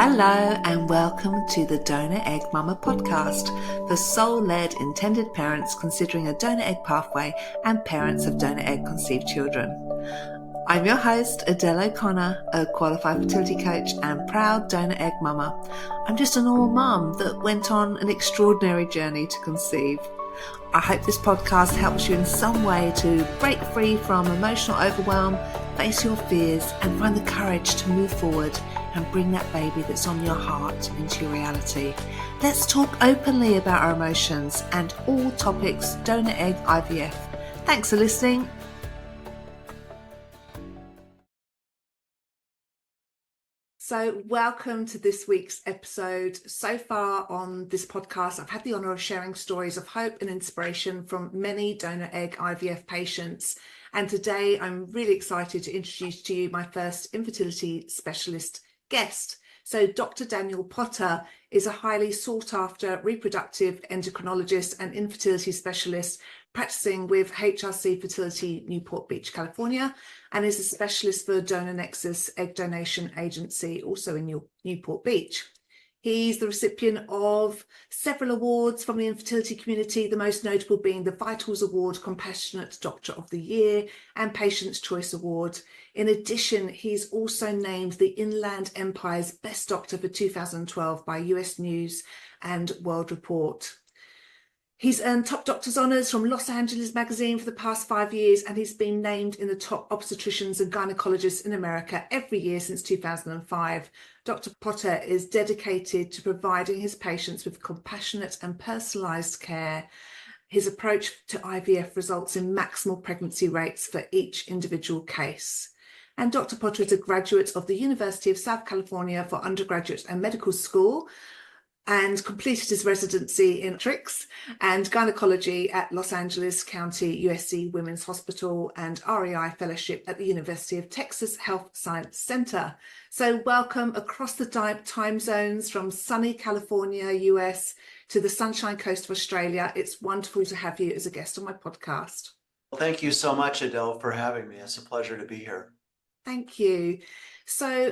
Hello and welcome to the Donor Egg Mama podcast for soul-led intended parents considering a donor egg pathway and parents of donor egg conceived children. I'm your host, Adele O'Connor, a qualified fertility coach and proud donor egg mama. I'm just a normal mum that went on an extraordinary journey to conceive. I hope this podcast helps you in some way to break free from emotional overwhelm, face your fears, and find the courage to move forward and bring that baby that's on your heart into your reality. Let's talk openly about our emotions and all topics donor egg IVF. Thanks for listening. So welcome to this week's episode. So far on this podcast, I've had the honour of sharing stories of hope and inspiration from many donor egg IVF patients. And today I'm really excited to introduce to you my first infertility specialist guest. So Dr. Daniel Potter is a highly sought after reproductive endocrinologist and infertility specialist practicing with HRC Fertility, Newport Beach, California, and is a specialist for Donor Nexus egg donation agency, also in Newport Beach. He's the recipient of several awards from the infertility community, the most notable being the Vitals Award, Compassionate Doctor of the Year, and Patient's Choice Award. In addition, he's also named the Inland Empire's Best Doctor for 2012 by US News and World Report. He's earned top doctor's honours from Los Angeles Magazine for the past 5 years, and he's been named in the top obstetricians and gynecologists in America every year since 2005. Dr. Potter is dedicated to providing his patients with compassionate and personalised care. His approach to IVF results in maximal pregnancy rates for each individual case. And Dr. Potter is a graduate of the University of South California for undergraduate and medical school, and completed his residency in obstetrics and gynecology at Los Angeles County USC Women's Hospital and REI Fellowship at the University of Texas Health Science Center. So welcome across the time zones from sunny California, US, to the Sunshine Coast of Australia. It's wonderful to have you as a guest on my podcast. Well, thank you so much, Adele, for having me. It's a pleasure to be here. Thank you. So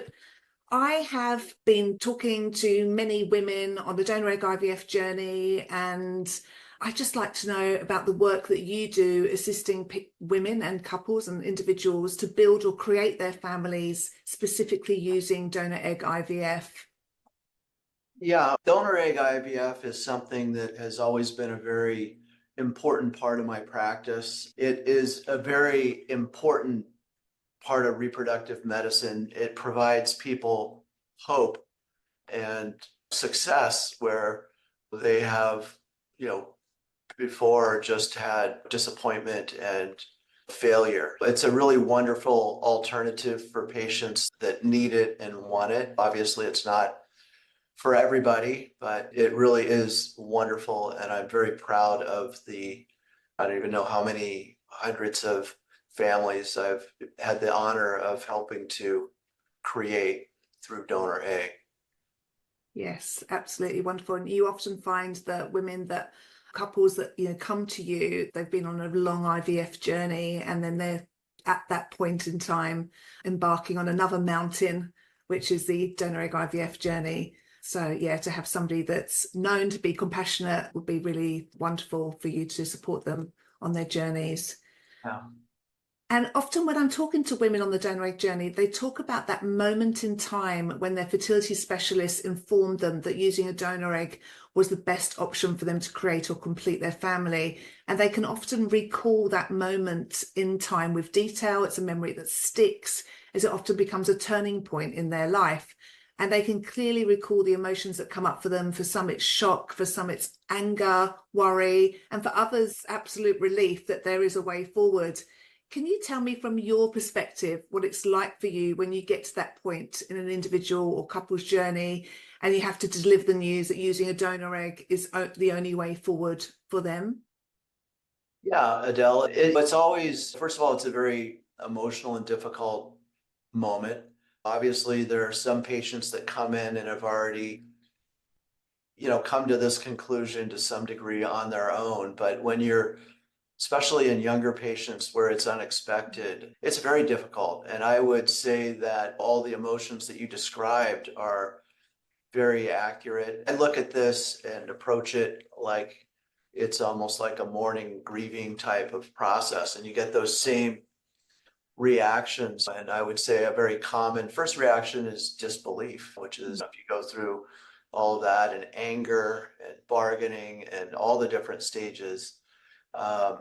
I have been talking to many women on the donor egg IVF journey, and I'd just like to know about the work that you do assisting women and couples and individuals to build or create their families, specifically using donor egg IVF. Yeah, donor egg IVF is something that has always been a very important part of my practice. It is a very important part of reproductive medicine. It provides people hope and success where they have, before just had disappointment and failure. It's a really wonderful alternative for patients that need it and want it. Obviously, it's not for everybody, but it really is wonderful. And I'm very proud of I don't even know how many hundreds of families I've had the honor of helping to create through donor egg. Yes, absolutely wonderful. And you often find that couples that come to you, they've been on a long IVF journey, and then they're at that point in time embarking on another mountain, which is the donor egg IVF journey. So yeah, to have somebody that's known to be compassionate would be really wonderful for you to support them on their journeys. Yeah. And often when I'm talking to women on the donor egg journey, they talk about that moment in time when their fertility specialists informed them that using a donor egg was the best option for them to create or complete their family. And they can often recall that moment in time with detail. It's a memory that sticks, as it often becomes a turning point in their life. And they can clearly recall the emotions that come up for them. For some, it's shock. For some, it's anger, worry. And for others, absolute relief that there is a way forward. Can you tell me from your perspective what it's like for you when you get to that point in an individual or couple's journey and you have to deliver the news that using a donor egg is the only way forward for them? Yeah, Adele, it's always, first of all, it's a very emotional and difficult moment. Obviously, there are some patients that come in and have already, come to this conclusion to some degree on their own. But when you're especially in younger patients where it's unexpected, it's very difficult. And I would say that all the emotions that you described are very accurate. I look at this and approach it like it's almost like a mourning, grieving type of process. And you get those same reactions. And I would say a very common first reaction is disbelief, which is if you go through all of that and anger and bargaining and all the different stages. Um,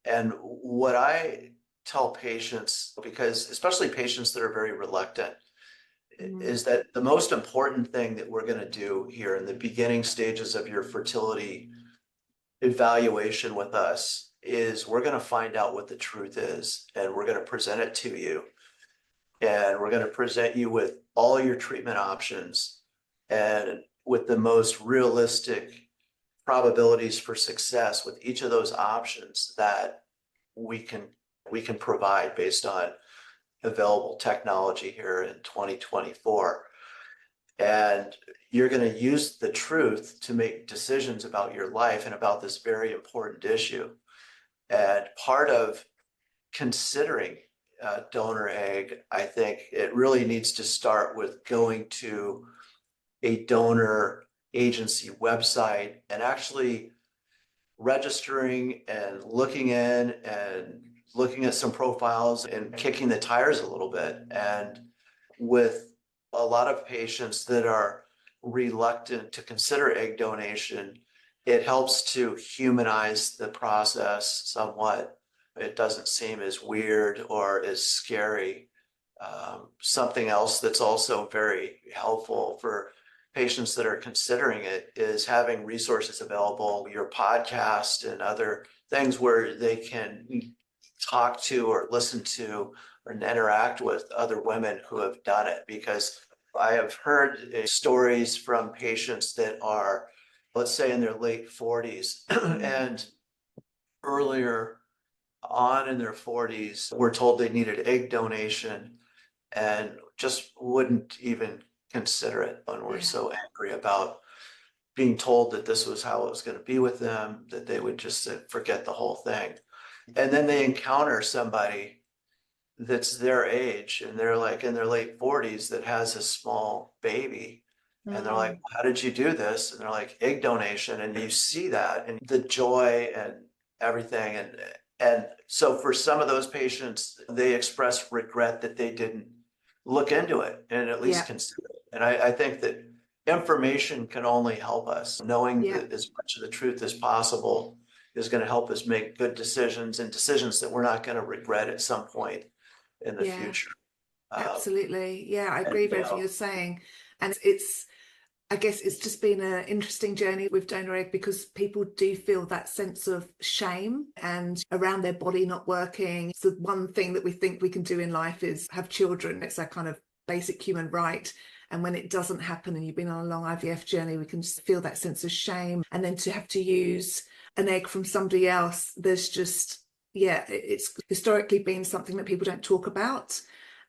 and what I tell patients, because especially patients that are very reluctant, is that the most important thing that we're going to do here in the beginning stages of your fertility evaluation with us is we're going to find out what the truth is, and we're going to present it to you, and we're going to present you with all your treatment options and with the most realistic probabilities for success with each of those options that we can provide based on available technology here in 2024. And you're going to use the truth to make decisions about your life and about this very important issue. And part of considering donor egg, I think it really needs to start with going to a donor agency website and actually registering and looking in and looking at some profiles and kicking the tires a little bit. And with a lot of patients that are reluctant to consider egg donation, it helps to humanize the process somewhat. It doesn't seem as weird or as scary. Something else that's also very helpful for patients that are considering it is having resources available, your podcast and other things where they can talk to or listen to or interact with other women who have done it. Because I have heard stories from patients that are, let's say, in their late 40s and earlier on in their 40s were told they needed egg donation and just wouldn't even consider it, and were so angry about being told that this was how it was going to be with them that they would just forget the whole thing. And then they encounter somebody that's their age and they're like in their late 40s that has a small baby. And they're like, how did you do this? And they're like, egg donation. And you see that and the joy and everything. And so for some of those patients, they express regret that they didn't look into it and at least consider it. And I think that information can only help us. Knowing that as much of the truth as possible is going to help us make good decisions and decisions that we're not going to regret at some point in the future. Absolutely. Yeah, I agree with everything you're saying. And I guess it's just been an interesting journey with donor egg because people do feel that sense of shame and around their body not working. So one thing that we think we can do in life is have children. It's our kind of basic human right. And when it doesn't happen and you've been on a long IVF journey, we can just feel that sense of shame. And then to have to use an egg from somebody else, there's just, it's historically been something that people don't talk about.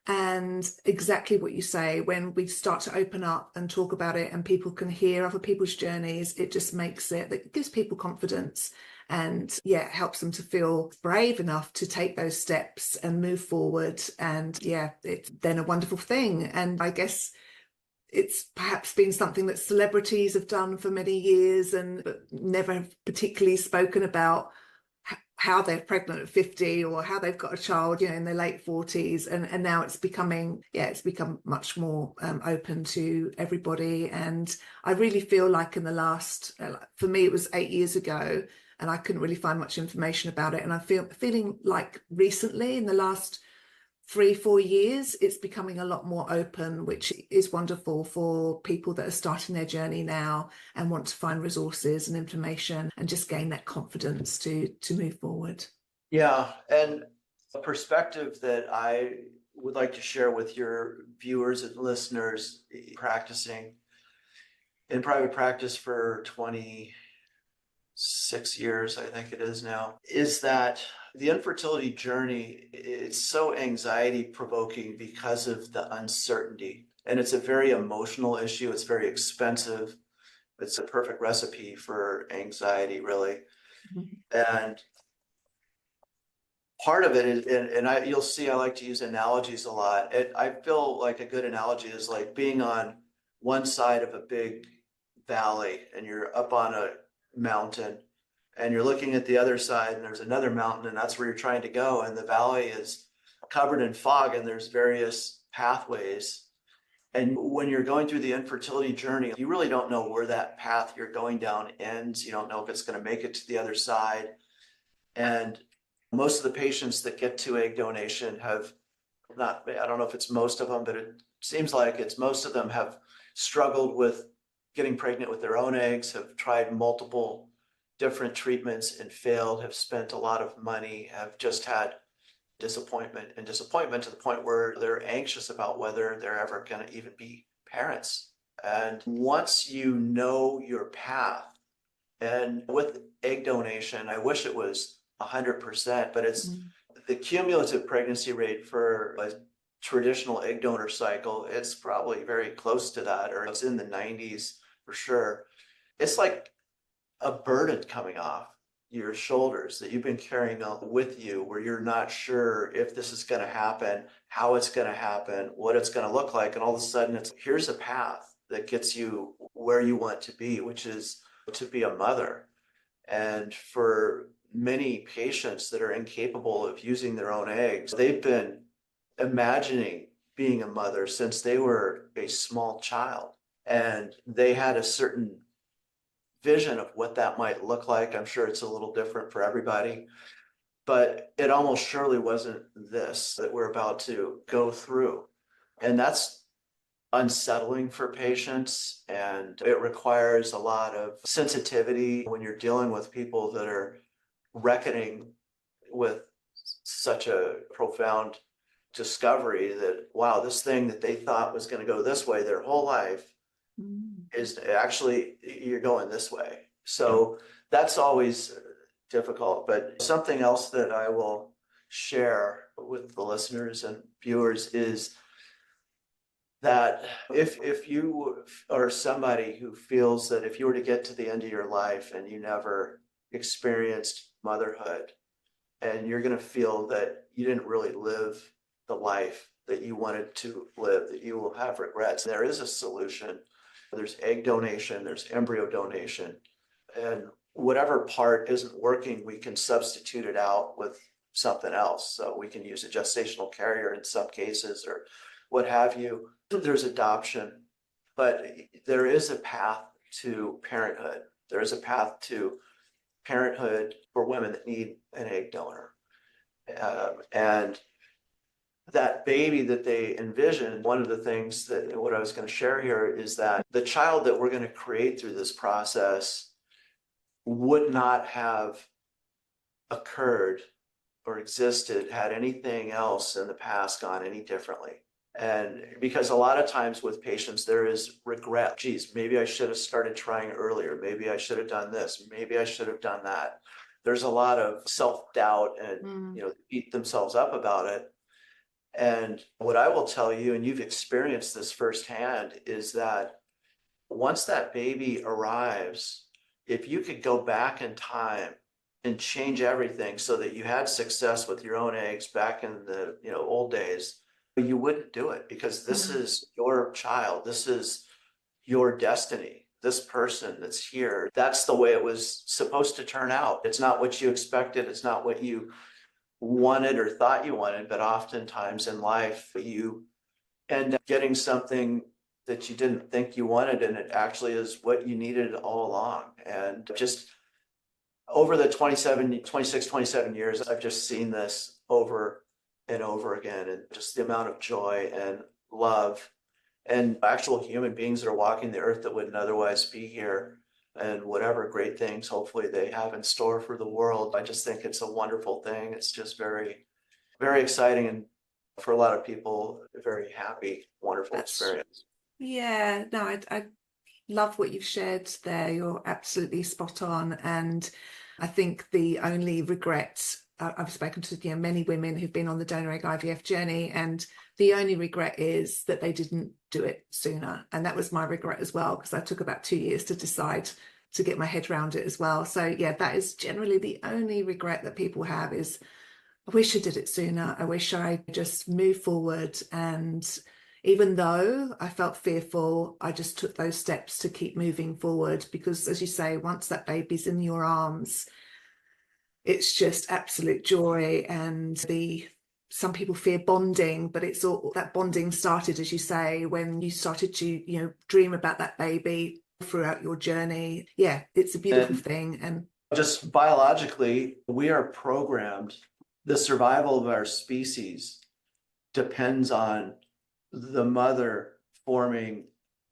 And exactly what you say, when we start to open up and talk about it and people can hear other people's journeys, it just it gives people confidence and helps them to feel brave enough to take those steps and move forward. And it's then a wonderful thing. And I guess it's perhaps been something that celebrities have done for many years but never have particularly spoken about how they're pregnant at 50 or how they've got a child, in their late 40s. And now it's become much more open to everybody. And I really feel like in the last, for me, it was 8 years ago and I couldn't really find much information about it. And I'm feeling like recently in the last 3-4 years, it's becoming a lot more open, which is wonderful for people that are starting their journey now and want to find resources and information and just gain that confidence to move forward. Yeah, and a perspective that I would like to share with your viewers and listeners, practicing in private practice for 26 years, I think it is now, is that the infertility journey, it's so anxiety provoking because of the uncertainty. And it's a very emotional issue. It's very expensive. It's a perfect recipe for anxiety, really. And part of it is, and you'll see, I like to use analogies a lot. I feel like a good analogy is like being on one side of a big valley and you're up on a mountain and you're looking at the other side and there's another mountain and that's where you're trying to go. And the valley is covered in fog and there's various pathways. And when you're going through the infertility journey, you really don't know where that path you're going down ends. You don't know if it's going to make it to the other side. And most of the patients that get to egg donation have not, I don't know if it's most of them, but it seems like it's most of them have struggled with getting pregnant with their own eggs, have tried multiple different treatments and failed, have spent a lot of money, have just had disappointment to the point where they're anxious about whether they're ever going to even be parents. And once you know your path, and with egg donation, I wish it was 100%, but it's the cumulative pregnancy rate for a traditional egg donor cycle. It's probably very close to that, or it's in the 90s for sure. It's like a burden coming off your shoulders that you've been carrying with you, where you're not sure if this is going to happen, how it's going to happen, what it's going to look like. And all of a sudden here's a path that gets you where you want to be, which is to be a mother. And for many patients that are incapable of using their own eggs, they've been imagining being a mother since they were a small child. And they had a certain vision of what that might look like. I'm sure it's a little different for everybody, but it almost surely wasn't this that we're about to go through. And that's unsettling for patients, and it requires a lot of sensitivity when you're dealing with people that are reckoning with such a profound discovery that, wow, this thing that they thought was going to go this way their whole life is actually, you're going this way. So that's always difficult. But something else that I will share with the listeners and viewers is that if you are somebody who feels that if you were to get to the end of your life and you never experienced motherhood, and you're going to feel that you didn't really live the life that you wanted to live, that you will have regrets, there is a solution. There's egg donation, there's embryo donation, and whatever part isn't working, we can substitute it out with something else. So we can use a gestational carrier in some cases or what have you. There's adoption, but there is a path to parenthood. There is a path to parenthood for women that need an egg donor. And that baby that they envision, one of the things that what I was going to share here is that the child that we're going to create through this process would not have occurred or existed had anything else in the past gone any differently. And because a lot of times with patients, there is regret. Geez, maybe I should have started trying earlier. Maybe I should have done this. Maybe I should have done that. There's a lot of self-doubt and, beat themselves up about it. And what I will tell you, and you've experienced this firsthand, is that once that baby arrives, if you could go back in time and change everything so that you had success with your own eggs back in the old days, you wouldn't do it, because this is your child. This is your destiny. This person that's here, that's the way it was supposed to turn out. It's not what you expected. It's not what you wanted or thought you wanted, but oftentimes in life you end up getting something that you didn't think you wanted, and it actually is what you needed all along. And just over the 26, 27 years, I've just seen this over and over again, and just the amount of joy and love and actual human beings that are walking the earth that wouldn't otherwise be here, and whatever great things hopefully they have in store for the world. I just think it's a wonderful thing. It's just very, very exciting, and for a lot of people, a very happy, wonderful experience. Yeah, no, I love what you've shared there. You're absolutely spot on. And I think the only regret, I've spoken to many women who've been on the donor egg IVF journey, and the only regret is that they didn't do it sooner. And that was my regret as well, because I took about 2 years to decide to get my head around it as well. So yeah, that is generally the only regret that people have is, I wish I did it sooner. I wish I just moved forward. And even though I felt fearful, I just took those steps to keep moving forward, because as you say, once that baby's in your arms, it's just absolute joy. And some people fear bonding, but it's all that bonding started, as you say, when you started to, dream about that baby throughout your journey. Yeah, it's a beautiful thing. And just biologically, we are programmed. The survival of our species depends on the mother forming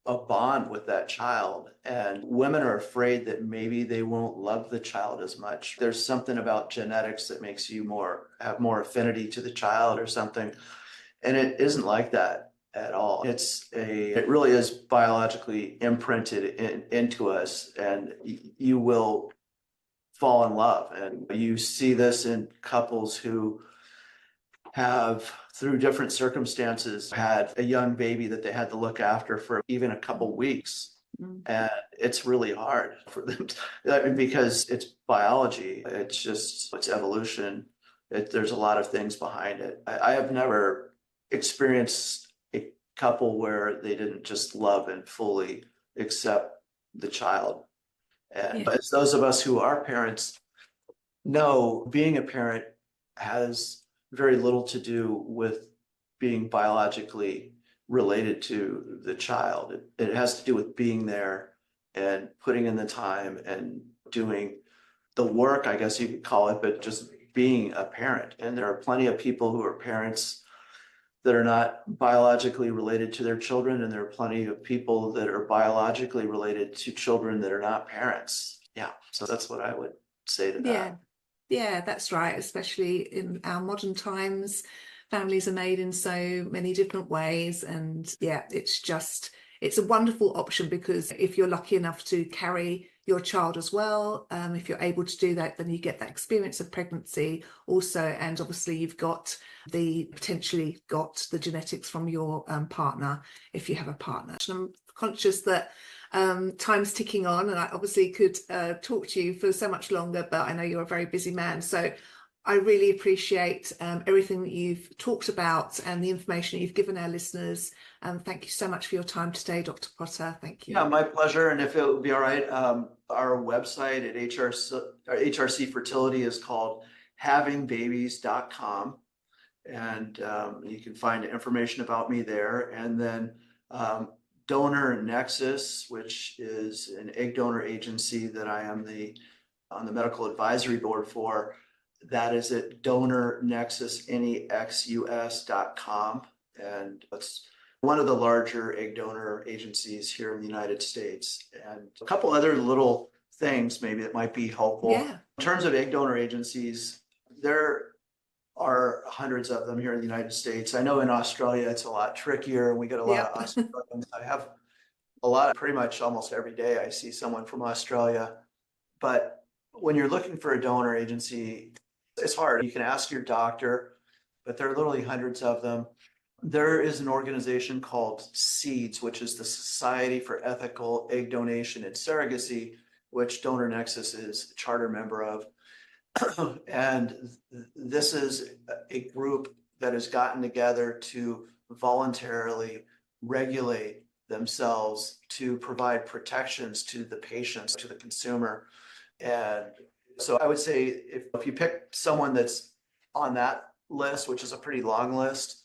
a bond with that child. And women are afraid that maybe they won't love the child as much. There's something about genetics that makes you have more affinity to the child or something. And it isn't like that at all. It really is biologically imprinted into us, and you will fall in love. And you see this in couples who have, through different circumstances, had a young baby that they had to look after for even a couple weeks. And it's really hard for them because it's biology. It's evolution. There's a lot of things behind it. I have never experienced a couple where they didn't just love and fully accept the child. And as those of us who are parents know, being a parent has very little to do with being biologically related to the child. It has to do with being there and putting in the time and doing the work, I guess you could call it, but just being a parent. And there are plenty of people who are parents that are not biologically related to their children, and there are plenty of people that are biologically related to children that are not parents. Yeah, so that's what I would say to that. Yeah, that's right. Especially in our modern times, families are made in so many different ways. And yeah, it's a wonderful option, because if you're lucky enough to carry your child as well, if you're able to do that, then you get that experience of pregnancy also. And obviously you've potentially got the genetics from your partner, if you have a partner. And I'm conscious that time's ticking on, and I obviously could talk to you for so much longer, but I know you're a very busy man. So I really appreciate everything that you've talked about and the information you've given our listeners. Thank you so much for your time today, Dr. Potter. Thank you. Yeah, my pleasure. And if it would be all right, our website at HRC Fertility is called havingbabies.com. And you can find information about me there. And then Donor Nexus, which is an egg donor agency that I am on the medical advisory board for. That is at donornexus.com. And it's one of the larger egg donor agencies here in the United States. And a couple other little things maybe that might be helpful. Yeah. In terms of egg donor agencies, there are hundreds of them here in the United States. I know in Australia it's a lot trickier. We get a lot of Australians. I have pretty much almost every day I see someone from Australia. But when you're looking for a donor agency, it's hard. You can ask your doctor, but there are literally hundreds of them. There is an organization called SEEDS, which is the Society for Ethical Egg Donation and Surrogacy, which Donor Nexus is a charter member of. And this is a group that has gotten together to voluntarily regulate themselves to provide protections to the patients, to the consumer. And so I would say if you pick someone that's on that list, which is a pretty long list,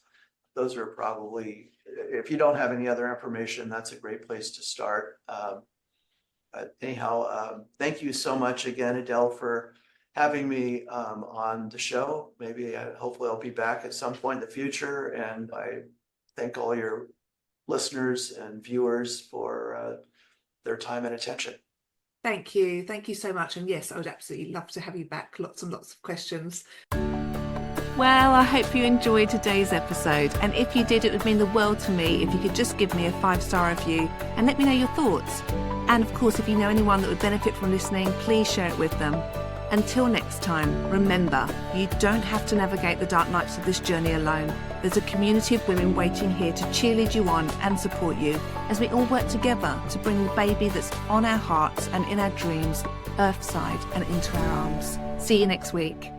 those are probably, if you don't have any other information, that's a great place to start. But anyhow, thank you so much again, Adele, for having me on the show. Hopefully I'll be back at some point in the future. And I thank all your listeners and viewers for their time and attention. Thank you. Thank you so much. And yes, I would absolutely love to have you back. Lots and lots of questions. Well, I hope you enjoyed today's episode. And if you did, it would mean the world to me if you could just give me a 5-star review and let me know your thoughts. And of course, if you know anyone that would benefit from listening, please share it with them. Until next time, remember, you don't have to navigate the dark nights of this journey alone. There's a community of women waiting here to cheerlead you on and support you as we all work together to bring the baby that's on our hearts and in our dreams, earthside and into our arms. See you next week.